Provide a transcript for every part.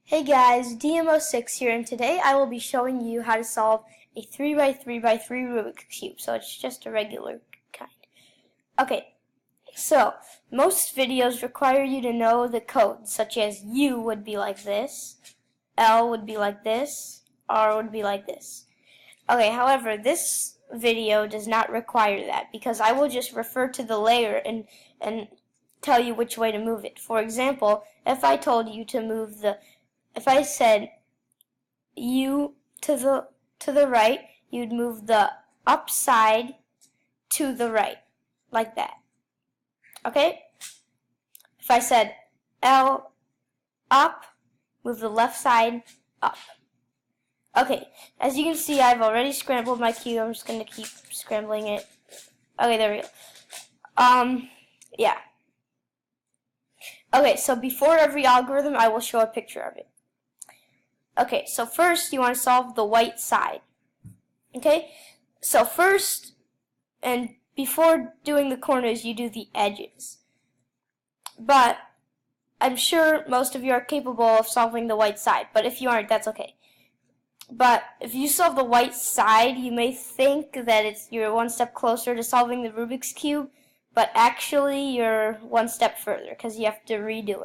Hey guys, dm06 here, and today I will be showing you how to solve a 3x3x3 Rubik's Cube. So it's just a regular kind. Okay, so most videos require you to know the code, such as U would be like this, L would be like this, R would be like this. Okay, however, this video does not require that because I will just refer to the layer and tell you which way to move it. For example, if I told you to move if I said U to the right, you'd move the up side to the right, like that. Okay? If I said L up, move the left side up. Okay, as you can see, I've already scrambled my cube. I'm just going to keep scrambling it. Okay, there we go. Yeah. Okay, so before every algorithm, I will show a picture of it. Okay, so first you want to solve the white side. Okay, so first, and before doing the corners, you do the edges. But I'm sure most of you are capable of solving the white side, but if you aren't, that's okay. But if you solve the white side, you may think that you're one step closer to solving the Rubik's Cube, but actually you're one step further because you have to redo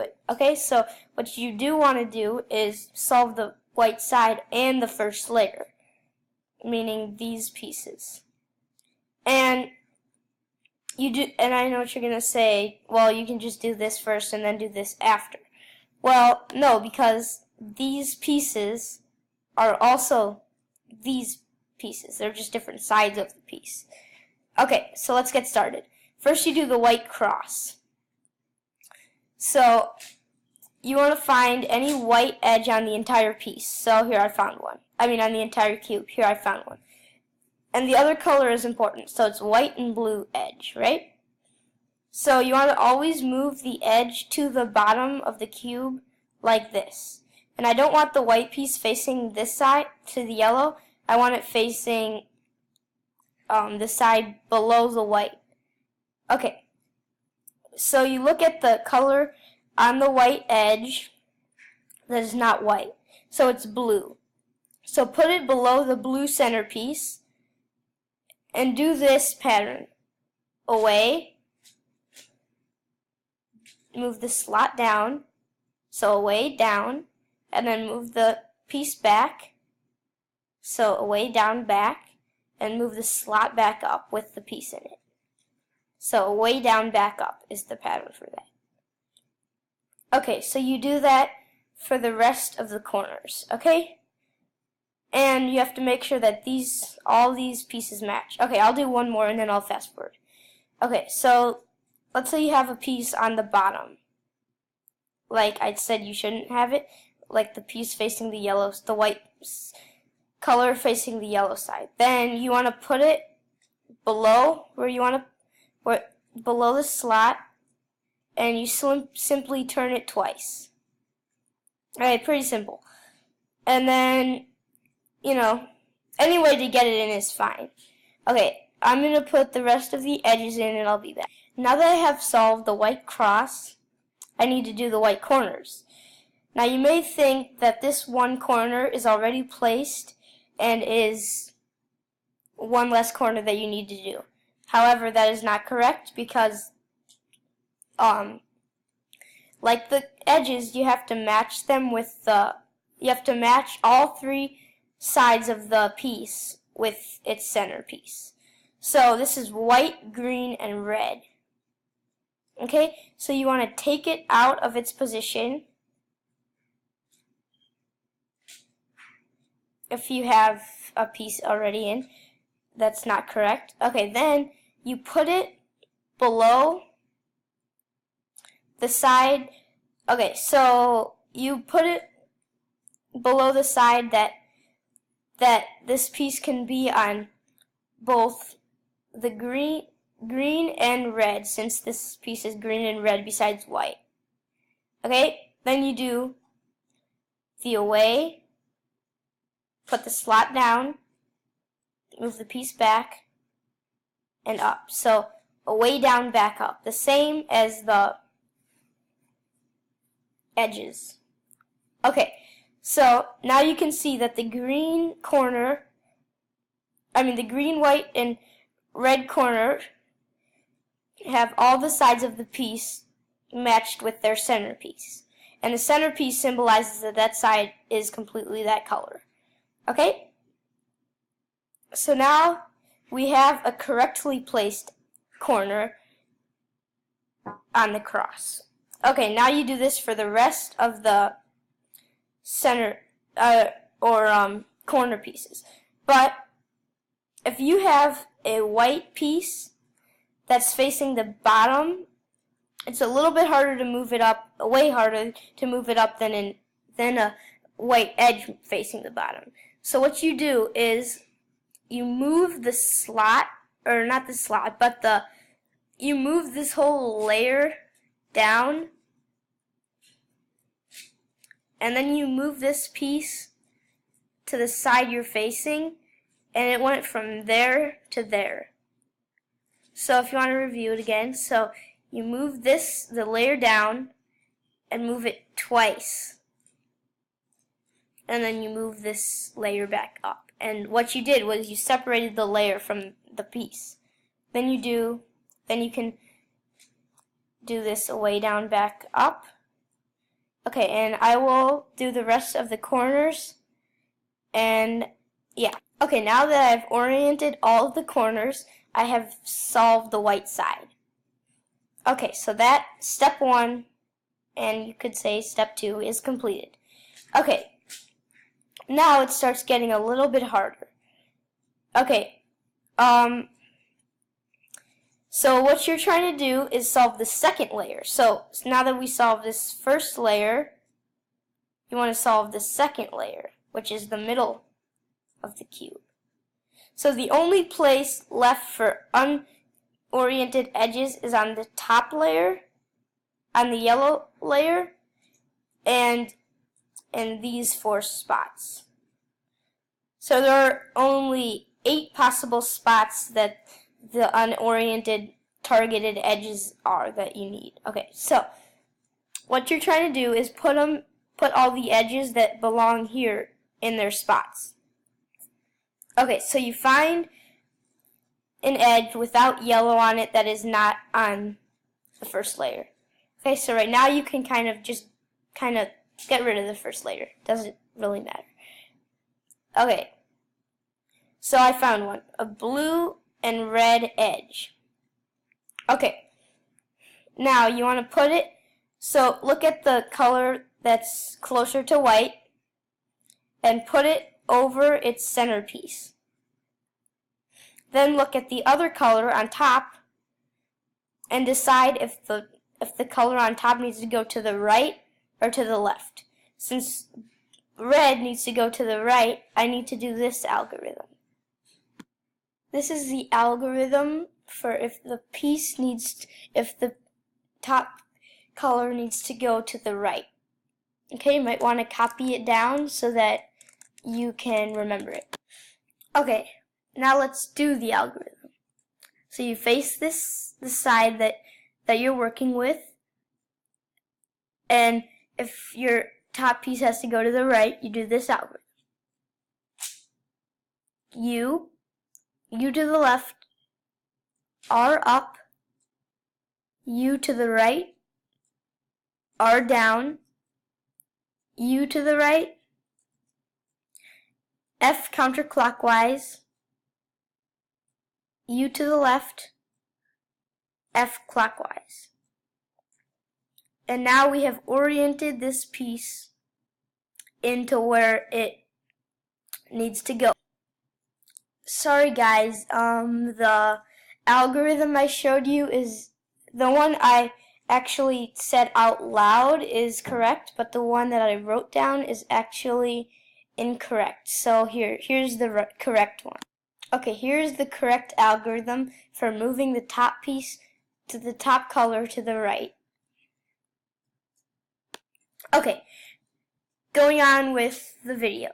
it. Okay, so what you do want to do is solve the white side and the first layer, meaning these pieces. And I know what you're gonna say, well, you can just do this first and then do this after. Well, no, because these pieces are also these pieces. They're just different sides of the piece. Okay, so let's get started. First you do the white cross. So you want to find any white edge on the entire piece. So here I found one. On the entire cube. Here I found one. And the other color is important. So it's white and blue edge, right? So you want to always move the edge to the bottom of the cube like this. And I don't want the white piece facing this side to the yellow. I want it facing the side below the white. Okay. So you look at the color on the white edge that is not white. So it's blue. So put it below the blue centerpiece and do this pattern. Away. Move the slot down. So away, down. And then move the piece back. So away, down, back. And move the slot back up with the piece in it. So away, down, back up is the pattern for that. Okay, so you do that for the rest of the corners, okay? And you have to make sure that all these pieces match. Okay, I'll do one more and then I'll fast forward. Okay, so let's say you have a piece on the bottom. Like I said, you shouldn't have it. Like the piece facing the white color facing the yellow side. Then you want to put it below below the slot, and you simply turn it twice. Alright, pretty simple. And then, any way to get it in is fine. Okay, I'm going to put the rest of the edges in and I'll be back. Now that I have solved the white cross, I need to do the white corners. Now you may think that this one corner is already placed and is one less corner that you need to do. However, that is not correct because like the edges, you have to match them with you have to match all three sides of the piece with its centerpiece. So this is white, green, and red. Okay, so you want to take it out of its position. If you have a piece already in, that's not correct. Okay, then you put it below the side. Okay, so you put it below the side that this piece can be on both the green and red, since this piece is green and red besides white. Okay, then you do the away, put the slot down, move the piece back, and up. So away, down, back, up. The same as the edges. Okay, so now you can see that the green, white, and red corner have all the sides of the piece matched with their centerpiece. And the centerpiece symbolizes that that side is completely that color. Okay? So now we have a correctly placed corner on the cross. Okay, now you do this for the rest of the center corner pieces. But if you have a white piece that's facing the bottom, it's a little bit harder to move it up, way harder to move it up than a white edge facing the bottom. So what you do is you move the slot, or not the slot, but you move this whole layer down, and then you move this piece to the side you're facing, and it went from there to there. So if you want to review it again, so you move the layer down, and move it twice. And then you move this layer back up. And what you did was you separated the layer from the piece. Then you can do this way down, back up. Okay, and I will do the rest of the corners. And yeah. Okay, now that I've oriented all of the corners, I have solved the white side. Okay, so that step 1, and you could say step 2, is completed. Okay, now it starts getting a little bit harder. Okay, so what you're trying to do is solve the second layer. So now that we solved this first layer, you want to solve the second layer, which is the middle of the cube. So the only place left for unoriented edges is on the top layer, on the yellow layer, and in these 4 spots. So there are only 8 possible spots that the unoriented targeted edges are that you need. Okay, so what you're trying to do is put all the edges that belong here in their spots. Okay, so you find an edge without yellow on it that is not on the first layer. Okay, so right now you can kind of get rid of the first layer. Doesn't really matter. Okay, so I found one, a blue and red edge. Okay, now you want to put it, so look at the color that's closer to white and put it over its centerpiece. Then look at the other color on top and decide if the color on top needs to go to the right or to the left. Since red needs to go to the right, I need to do this algorithm. This is the algorithm for if the top color needs to go to the right. Okay, you might want to copy it down so that you can remember it. Okay, now let's do the algorithm. So you face the side that you're working with, and if your top piece has to go to the right, you do this algorithm. U to the left, R up, U to the right, R down, U to the right, F counterclockwise, U to the left, F clockwise. And now we have oriented this piece into where it needs to go. Sorry guys, the algorithm I showed you is the one I actually said out loud is correct, but the one that I wrote down is actually incorrect. So here's the correct one. Okay, here's the correct algorithm for moving the top piece to the top color to the right. Okay, going on with the video.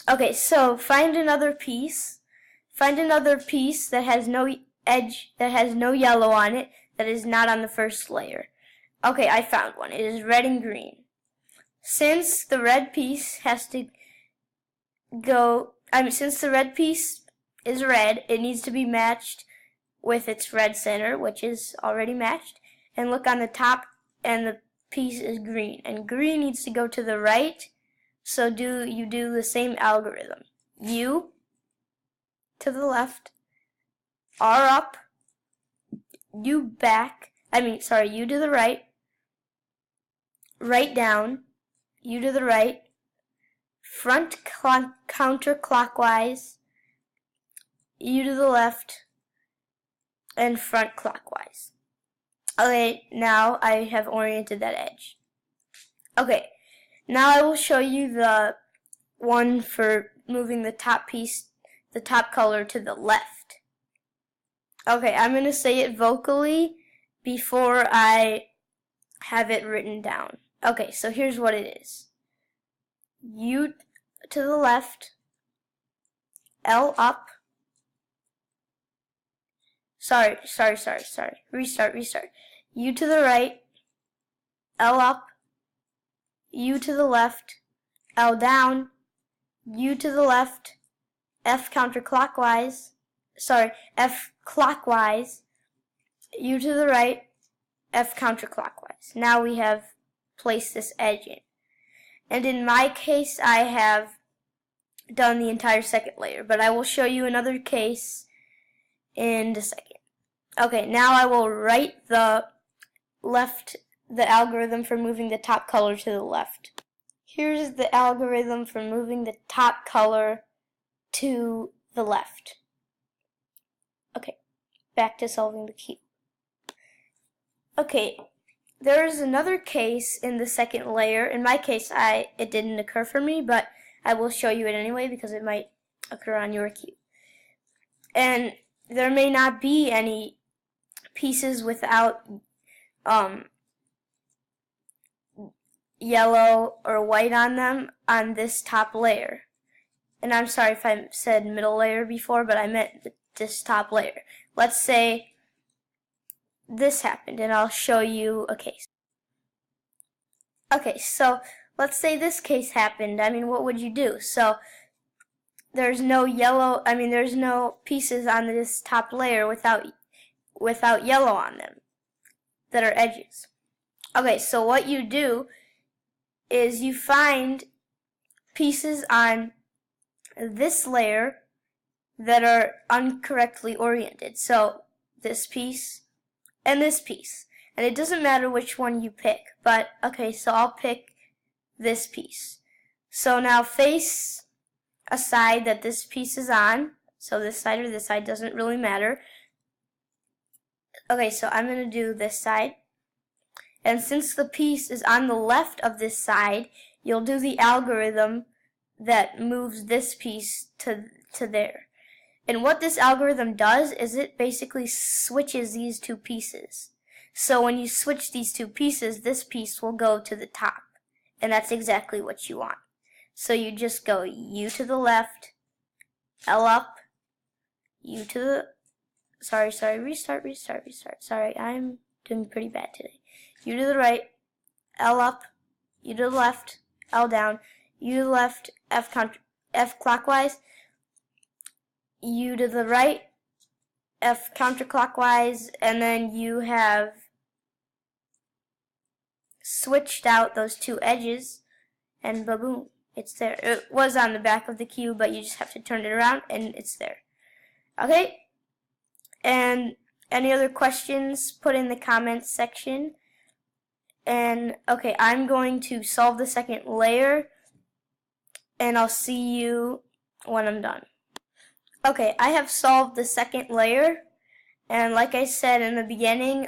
Okay, so find another piece that has no edge, that has no yellow on it, that is not on the first layer. Okay, I found one. It is red and green. since the red piece has to go, since the red piece is red, it needs to be matched with its red center, which is already matched. And look on the top, and the piece is green, and green needs to go to the right. So you do the same algorithm. U to the left, R up, U back, U to the right, right down, U to the right, front counterclockwise, U to the left, and front clockwise. Okay, now I have oriented that edge. Okay, now I will show you the one for moving the top piece, the top color to the left. Okay, I'm going to say it vocally before I have it written down. Okay, so here's what it is. U to the left, L up. Sorry. Restart. U to the right, L up, U to the left, L down, U to the left, F counterclockwise, F clockwise, U to the right, F counterclockwise. Now we have placed this edge in. And in my case, I have done the entire second layer, but I will show you another case in a second. Okay, now I will write the algorithm for moving the top color to the left. Here's the algorithm for moving the top color to the left. Okay, back to solving the cube. Okay, there is another case in the second layer. In my case, it didn't occur for me, but I will show you it anyway because it might occur on your cube. And there may not be any pieces without yellow or white on them on this top layer. And I'm sorry if I said middle layer before, but I meant this top layer. Let's say this happened, and I'll show you a case. Okay, so let's say this case happened. What would you do? So there's no yellow, there's no pieces on this top layer without yellow on them that are edges. Okay, so what you do is you find pieces on this layer that are incorrectly oriented. So this piece and this piece. And it doesn't matter which one you pick, but okay, so I'll pick this piece. So now face a side that this piece is on. So this side or this side doesn't really matter. Okay, so I'm going to do this side. And since the piece is on the left of this side, you'll do the algorithm that moves this piece to there. And what this algorithm does is it basically switches these two pieces. So when you switch these two pieces, this piece will go to the top. And that's exactly what you want. So you just go U to the left, L up, U to the... Restart. Sorry, I'm doing pretty bad today. U to the right, L up, U to the left, L down, U to the left, F clockwise, U to the right, F counterclockwise, and then you have switched out those two edges, and ba-boom, it's there. It was on the back of the cube, but you just have to turn it around, and it's there. Okay? And any other questions, put in the comments section. And, okay, I'm going to solve the second layer, and I'll see you when I'm done. Okay, I have solved the second layer, and like I said in the beginning,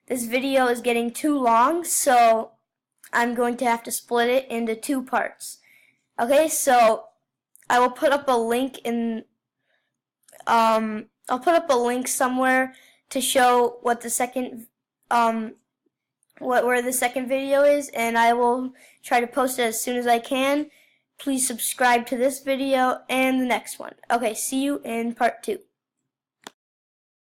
this video is getting too long, so I'm going to have to split it into two parts. Okay, so I will put up a link in, I'll put up a link somewhere to show what the second, where the second video is, and I will try to post it as soon as I can. Please subscribe to this video and the next one. Okay, see you in part 2.